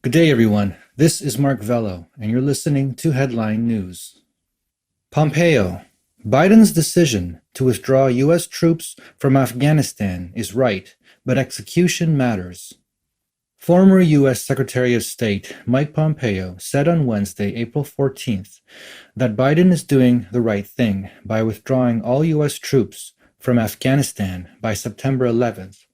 Good day, everyone. This is Mark Vello, and you're listening to Headline News. Pompeo. Biden's decision to withdraw U.S. troops from Afghanistan is right, but execution matters. Former U.S. Secretary of State Mike Pompeo said on Wednesday, April 14th, that Biden is doing the right thing by withdrawing all U.S. troops from Afghanistan by September 11th,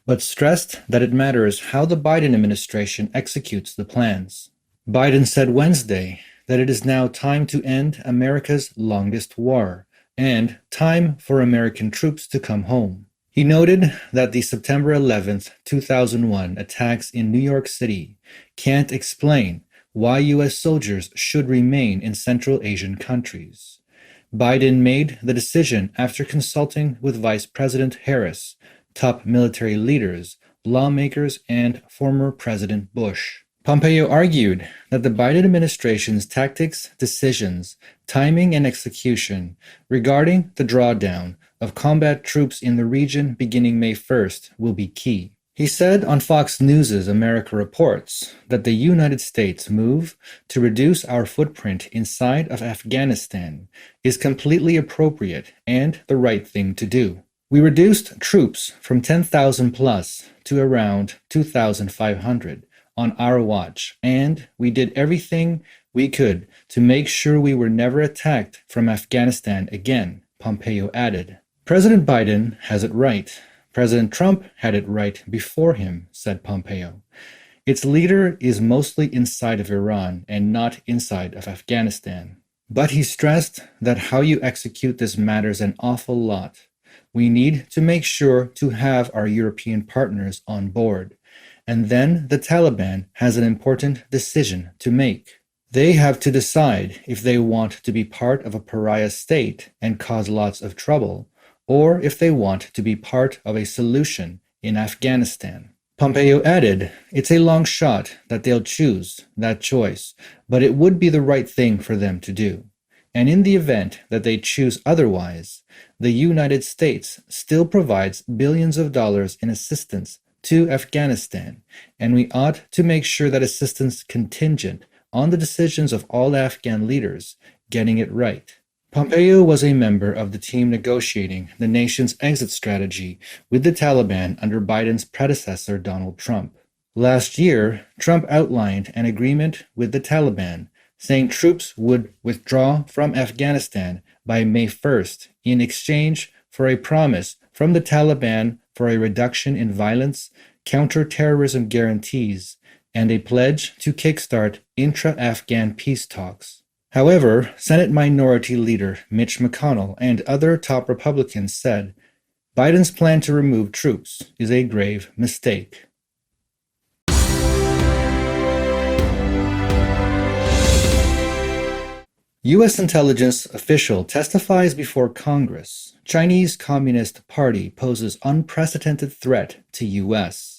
but stressed that it matters how the Biden administration executes the plans. Biden said Wednesday that it is now time to end America's longest war and time for American troops to come home. He noted that the September 11th, 2001 attacks in New York City can't explain why U.S. soldiers should remain in Central Asian countries. Biden made the decision after consulting with Vice President Harris, top military leaders, lawmakers, and former President Bush. Pompeo argued that the Biden administration's tactics, decisions, timing, and execution regarding the drawdown of combat troops in the region beginning May 1st will be key. He said on Fox News' America Reports that the United States' move to reduce our footprint inside of Afghanistan is completely appropriate and the right thing to do. We reduced troops from 10,000 plus to around 2,500 on our watch, and we did everything we could to make sure we were never attacked from Afghanistan again, Pompeo added. President Biden has it right. President Trump had it right before him, said Pompeo. Its leader is mostly inside of Iran and not inside of Afghanistan. But he stressed that how you execute this matters an awful lot. We need to make sure to have our European partners on board. And then the Taliban has an important decision to make. They have to decide if they want to be part of a pariah state and cause lots of trouble, or if they want to be part of a solution in Afghanistan. Pompeo added, it's a long shot that they'll choose that choice, but it would be the right thing for them to do. And in the event that they choose otherwise, the United States still provides billions of dollars in assistance to Afghanistan, and we ought to make sure that assistance contingent on the decisions of all Afghan leaders getting it right. Pompeo was a member of the team negotiating the nation's exit strategy with the Taliban under Biden's predecessor, Donald Trump. Last year, Trump outlined an agreement with the Taliban, saying troops would withdraw from Afghanistan by May 1st in exchange for a promise from the Taliban for a reduction in violence, counter-terrorism guarantees, and a pledge to kickstart intra-Afghan peace talks. However, Senate Minority Leader Mitch McConnell and other top Republicans said Biden's plan to remove troops is a grave mistake. U.S. intelligence official testifies before Congress. Chinese Communist Party poses unprecedented threat to U.S.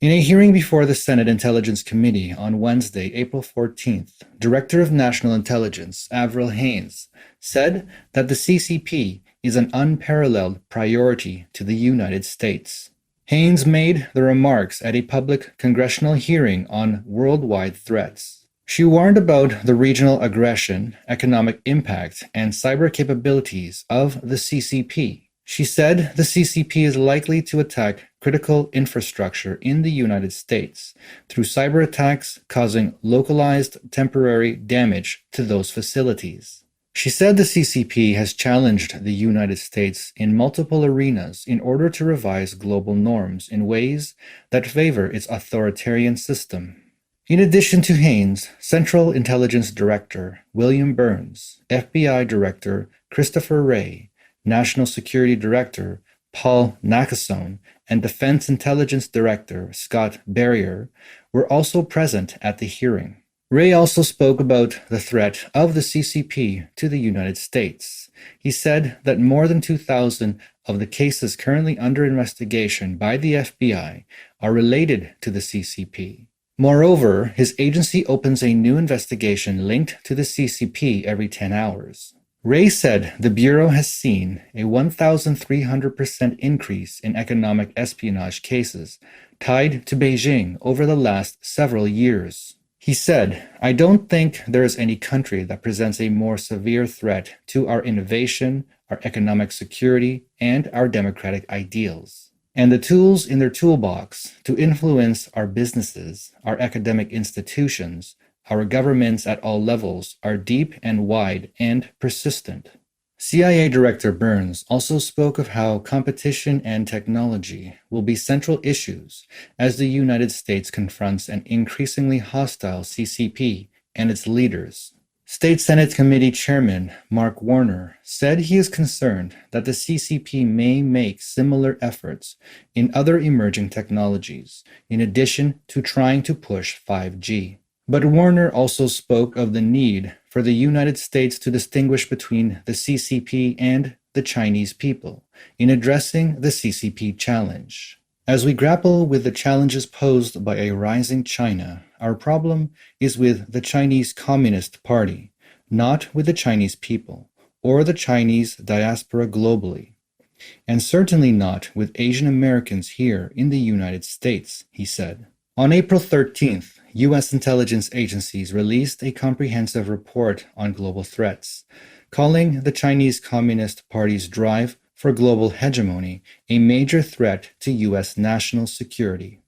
In a hearing before the Senate Intelligence Committee on Wednesday, April 14th, Director of National Intelligence Avril Haines said that the CCP is an unparalleled priority to the United States. Haines made the remarks at a public congressional hearing on worldwide threats. She warned about the regional aggression, economic impact, and cyber capabilities of the CCP. She said the CCP is likely to attack critical infrastructure in the United States through cyber attacks causing localized temporary damage to those facilities. She said the CCP has challenged the United States in multiple arenas in order to revise global norms in ways that favor its authoritarian system. In addition to Haines, Central Intelligence Director William Burns, FBI Director Christopher Wray, National Security Director Paul Nakasone, and Defense Intelligence Director Scott Berrier were also present at the hearing. Wray also spoke about the threat of the CCP to the United States. He said that more than 2,000 of the cases currently under investigation by the FBI are related to the CCP. Moreover, his agency opens a new investigation linked to the CCP every 10 hours. Ray said the Bureau has seen a 1,300% increase in economic espionage cases tied to Beijing over the last several years. He said, "I don't think there is any country that presents a more severe threat to our innovation, our economic security, and our democratic ideals. And the tools in their toolbox to influence our businesses, our academic institutions, our governments at all levels are deep and wide and persistent." CIA Director Burns also spoke of how competition and technology will be central issues as the United States confronts an increasingly hostile CCP and its leaders. State Senate Committee Chairman Mark Warner said he is concerned that the CCP may make similar efforts in other emerging technologies, in addition to trying to push 5G. But Warner also spoke of the need for the United States to distinguish between the CCP and the Chinese people in addressing the CCP challenge. As we grapple with the challenges posed by a rising China, our problem is with the Chinese Communist Party, not with the Chinese people or the Chinese diaspora globally, and certainly not with Asian Americans here in the United States, he said. On April 13th, U.S. intelligence agencies released a comprehensive report on global threats, calling the Chinese Communist Party's drive for global hegemony a major threat to U.S. national security.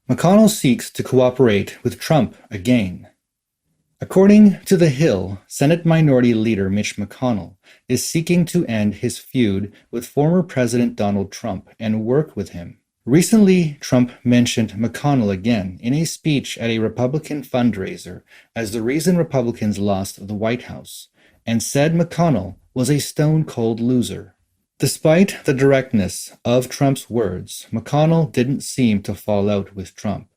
McConnell seeks to cooperate with Trump again. According to The Hill, Senate Minority Leader Mitch McConnell is seeking to end his feud with former President Donald Trump and work with him. Recently, Trump mentioned McConnell again in a speech at a Republican fundraiser as the reason Republicans lost the White House, and said McConnell was a stone-cold loser. Despite the directness of Trump's words, McConnell didn't seem to fall out with Trump,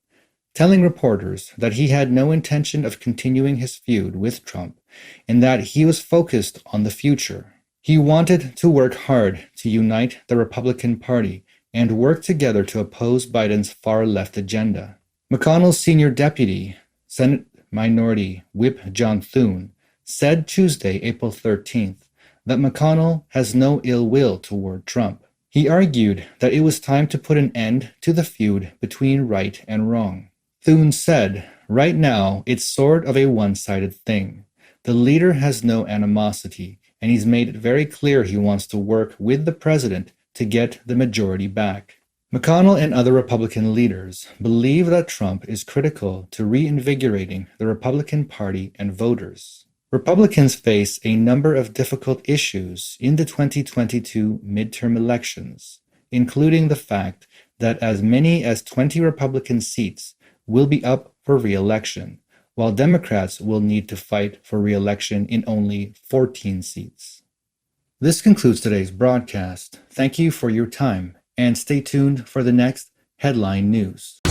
telling reporters that he had no intention of continuing his feud with Trump and that he was focused on the future. He wanted to work hard to unite the Republican Party and work together to oppose Biden's far-left agenda. McConnell's senior deputy, Senate Minority Whip John Thune, said Tuesday, April 13th, that McConnell has no ill will toward Trump. He argued that it was time to put an end to the feud between right and wrong. Thune said, "Right now, it's sort of a one-sided thing. The leader has no animosity, and he's made it very clear he wants to work with the president to get the majority back." McConnell and other Republican leaders believe that Trump is critical to reinvigorating the Republican Party and voters. Republicans face a number of difficult issues in the 2022 midterm elections, including the fact that as many as 20 Republican seats will be up for re-election, while Democrats will need to fight for re-election in only 14 seats. This concludes today's broadcast. Thank you for your time, and stay tuned for the next headline news.